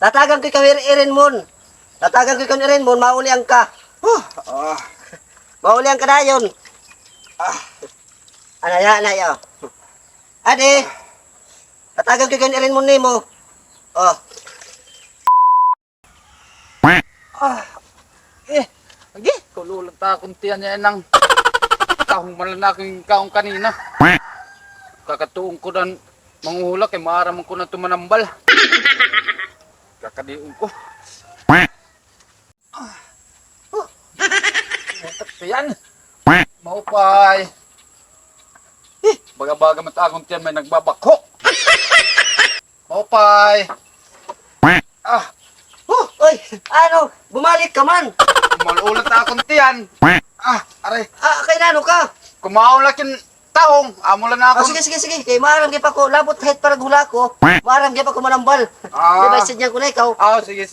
Tatagan ko ikaw irin mon. Tatagan ko ikaw irin mon, mauliang ka. Mauliang ka na yun. Anaya. Ade. Tatagan ko ikaw irin mon nimo. Oh. Lagi, kululang ta akong tiyan niya ng tahong malalaki kaong kanina. Kakatuong ko dan manguhula kay maaraman ko na tumanambal. Kakadiun ko. Yan. Maupay. Baga-baga matagong tiyan may nagbabakho. Maupay. Oy, ano? Bumalik ka man. Malulat na akong tiyan. Aray. Kay nano ka? Kumaulakin taong. Amulan na ako. Sige. Kay maram gyud pa ko labot kahit para gula ko. Maram gyud pa ko manambal. Di ba sidya ko na ikaw? Sige.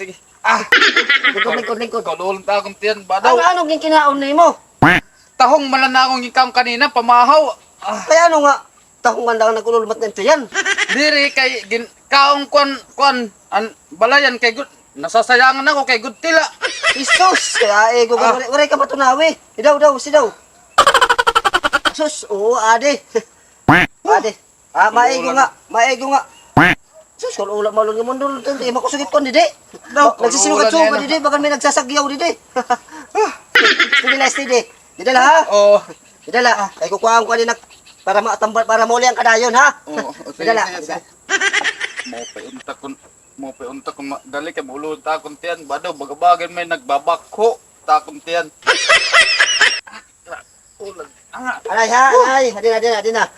Lingkod. Kalulat na akong tiyan. Badaw. Ano ging kinaon nimo? Tahong malan na akong ikaw kanina. Pamahaw. Kaya ano nga? Tahong man daw nagululmat nito yan. Diri kay kaong kwan an balayan kay good. Nasasayangan ako kay good tila. Isus! Kaya waray ka matunawi. Sidaw. Sus, oo, ade. Ade. Maigo nga. Sus, kung ulam malong yung mundo, hindi makusugit ko, didi. Nagsisinukat suka, didi. Baka may nagsasagyaw, didi. Didi. Didi la, ha? Oo. Didi la. Ay, kukuhaan ko din para muli ang kadayon, ha? Oo. Didi la. Mo pa unta ko dali kay mulod ta akong tiyan. Badaw bagabagan may nagbabakho ta akong tiyan. Anay. Adin na.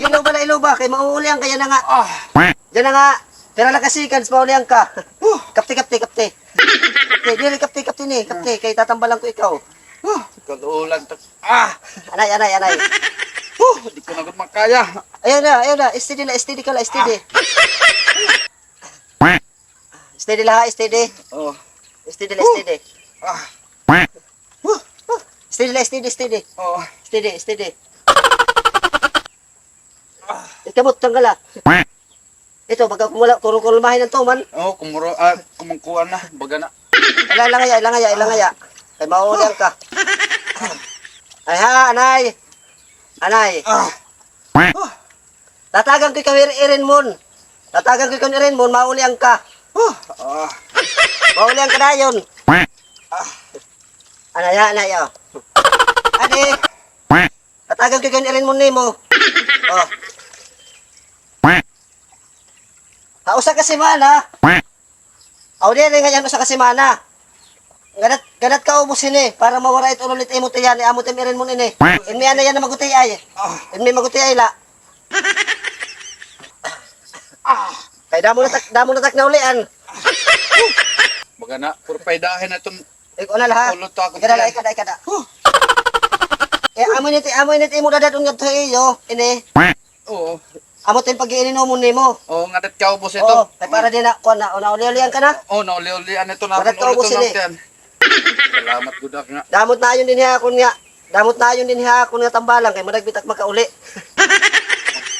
Ilaw ba? Kay mauulihan kaya na nga. Diyan na nga. Pero nakasikan, mauulihan ka. Kapte. Dili kapte ni. Kapte, kay tatambalan ko ikaw. Kalulan ta. Anay. Di ko na gud makaya. Ayun na. Steady ka la. Steady la, steady. Oh. Steady. Steady. Oh. Steady. Ikamot tanggala. Ito, baga kurong-kurulmahin ng tuman. Oh, kumungkuan na baga na. Ilangaya. Kay mauulihan ka. Ay ha, anay. Tatagan ko ikaw irin mon. Mauulihan ka. Mauulihan ka na yun. Anaya. Ade. Tatagan ko ikaw irin mon nimo. Oh. Usa ka semana. Di rin ganyan usa ka semana. Ganat ka ubos ini para mawara ito ulit imo tiyan amo timirin mo ini. Inmi ana yan na maguti ay. Inmi maguti ay la. Kay damo na tak na ulian. Baga na purpaydahin na tong Ikaw na lahat. ulot ta akong Ikada. tiyan. Amo nit imo dadad unyad to iyo ini. Oo. Amo tin pag-iinom mo nimo. Oo, ngadat ka ubos ito. Oh, kay para din na kuan na uli-ulian ka na. Oh, nauli-ulian ito na Bagat ka akong ubos ulit ini. ng tiyan. Salamat gud nga. Damot na yun din ha akon nga tambalan kay madagbitak makauli.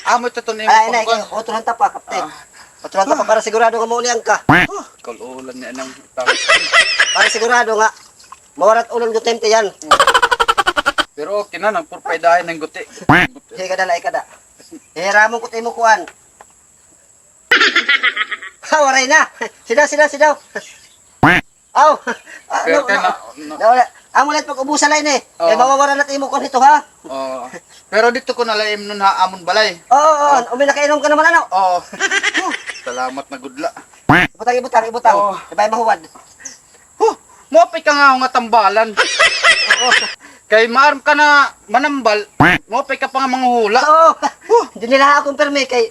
Amo ito ni Ay, otuhan ta pa, kapte. Otuhan ta pa para sigurado nga maulian ka. Kalulan niya ng Para sigurado nga mawarat ulol go temte yan. pero okay na nang purpaydahin ng guti. Ikada. Hiramon ko timo kuan. Waray na. Sidaw. Aw. Pero kaya Wala. Amo let pag-ubusan lain eh. Kay mawawala na timo kon ito ha. oh. Pero dito ko nalaim nun ha amon balay. Oo. Umi nakainom ka naman ano. Oo. Salamat na gudla. Ibutang. Oo. Ibay mahuwad. Mopay ka nga nga tambalan. Kay maarm ka na manambal, mopay ka pa nga manghula. Oo. Di nila akong permi kay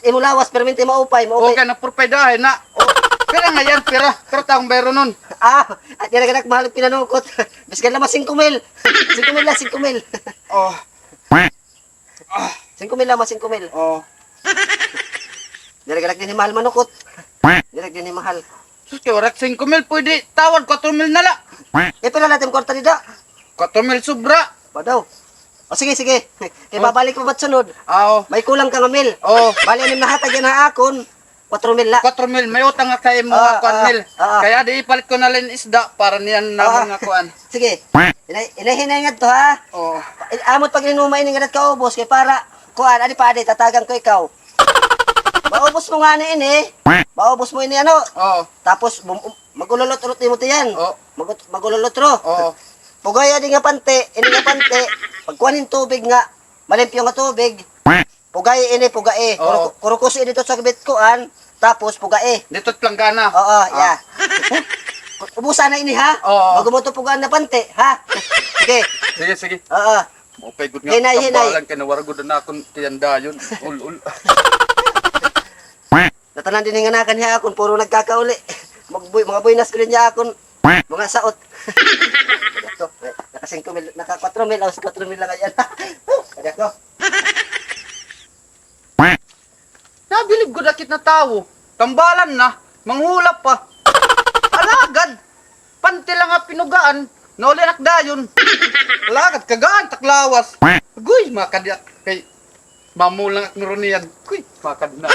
imo lawas perminti maupay. Okay na purpaydahin na. Pero nga yan, pira taong bero nun. At yan mahal pinanukot. Biskan naman 5 mil. 5 mil. Oh. 5 mil naman, 5 mil. Oh. Direk din ni mahal manukot. Direk din ni mahal. Sus, kaya warak 5 mil, pwede tawad 4 mil na la. Pila natin kwarta nida. 4 mil sobra. Padaw. Sige. Kaya babalik mo ba't sunod? Oo. May kulang ka nga mil. Oo. Bali anim na hatag yan ha akon. 4 mil la. 4 mil, may utang nga kay mga Ah, 1 mil. ah. Kaya di ipalit ko na lang isda para niyan na mga kuan. Sige. Inahinay nga to ha. Oo. Amot pag inumay ni nga kaubos kay para kuan ani pa tatagang ko ikaw. Maubos mo nga ni ini. Maubos mo ini ano. Oo. Tapos magulolot-ulot mo tiyan. Oo. Magulolotro. Oo. Pugaya di nga pante, ini nga pante. Pagkuhanin tubig nga, malimpyo nga tubig. Pugay ini pugae. Oo. Kurukus ini to sa bitkuan, tapos pugae. Dito't planggana. Oo, ya. Ubusan na ini ha. Oo. Magumoto pugaan na pante, ha. Sige. Sige, sige. Oo. Okay, good nga. Hinay, hinay. Tambalan kay nawaragod na akong tiyanda yun. Ul. Natanan din nga nakan niya akon puro nagkakauli. Mga buinas ko rin niya akon. Mga saot. Naka 5 mil, naka 4 mil, 4 mil lang yan. Kaya ko. Nabilib ko dakit na tao. Tambalan na. Manghulap pa. Alagad. Panti lang nga pinugaan. Nauli anak dayon. Alagad, kagaan, taklawas. Guy, makadya. Kay mamulang at nuruniyan. Guy, makad na.